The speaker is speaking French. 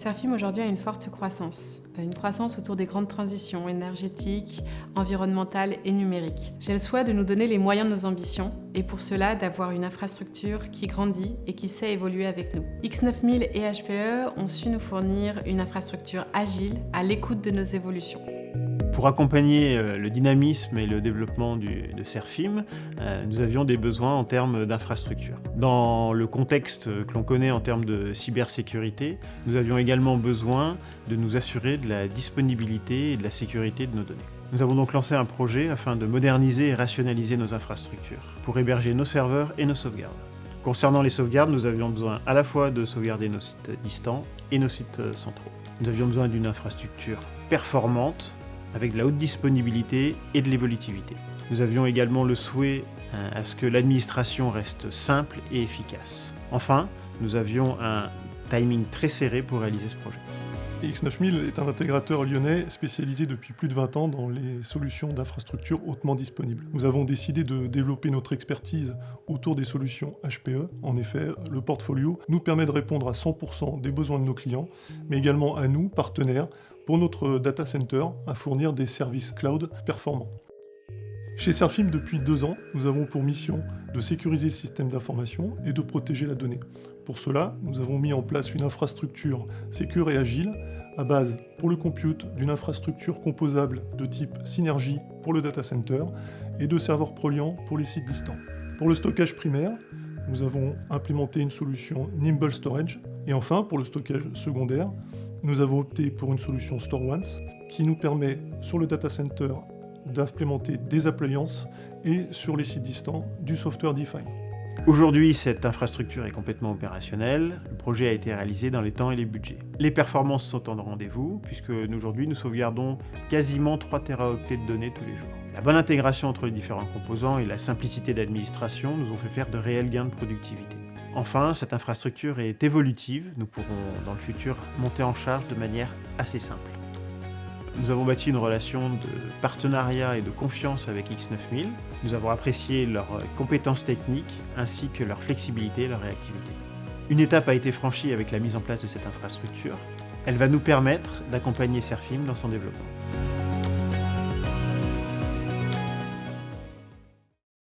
Serfim aujourd'hui a une forte une croissance autour des grandes transitions énergétiques, environnementales et numériques. J'ai le souhait de nous donner les moyens de nos ambitions et pour cela d'avoir une infrastructure qui grandit et qui sait évoluer avec nous. X9000 et HPE ont su nous fournir une infrastructure agile à l'écoute de nos évolutions. Pour accompagner le dynamisme et le développement de Serfim, nous avions des besoins en termes d'infrastructure. Dans le contexte que l'on connaît en termes de cybersécurité, nous avions également besoin de nous assurer de la disponibilité et de la sécurité de nos données. Nous avons donc lancé un projet afin de moderniser et rationaliser nos infrastructures pour héberger nos serveurs et nos sauvegardes. Concernant les sauvegardes, nous avions besoin à la fois de sauvegarder nos sites distants et nos sites centraux. Nous avions besoin d'une infrastructure performante, avec de la haute disponibilité et de l'évolutivité. Nous avions également le souhait à ce que l'administration reste simple et efficace. Enfin, nous avions un timing très serré pour réaliser ce projet. X9000 est un intégrateur lyonnais spécialisé depuis plus de 20 ans dans les solutions d'infrastructure hautement disponibles. Nous avons décidé de développer notre expertise autour des solutions HPE. En effet, le portfolio nous permet de répondre à 100% des besoins de nos clients, mais également à nous, partenaires, pour notre data center, à fournir des services cloud performants. Chez Serfim, depuis 2 ans, nous avons pour mission de sécuriser le système d'information et de protéger la donnée. Pour cela, nous avons mis en place une infrastructure sécure et agile, à base, pour le compute, d'une infrastructure composable de type Synergy pour le data center et de serveurs Proliant pour les sites distants. Pour le stockage primaire, nous avons implémenté une solution Nimble Storage. Et enfin, pour le stockage secondaire, nous avons opté pour une solution StoreOnce qui nous permet, sur le data center, d'implémenter des appliances et sur les sites distants, du software defined. Aujourd'hui, cette infrastructure est complètement opérationnelle. Le projet a été réalisé dans les temps et les budgets. Les performances sont en rendez-vous, puisque aujourd'hui, nous sauvegardons quasiment 3 teraoctets de données tous les jours. La bonne intégration entre les différents composants et la simplicité d'administration nous ont fait faire de réels gains de productivité. Enfin, cette infrastructure est évolutive. Nous pourrons, dans le futur, monter en charge de manière assez simple. Nous avons bâti une relation de partenariat et de confiance avec X9000. Nous avons apprécié leurs compétences techniques ainsi que leur flexibilité et leur réactivité. Une étape a été franchie avec la mise en place de cette infrastructure. Elle va nous permettre d'accompagner Serfim dans son développement.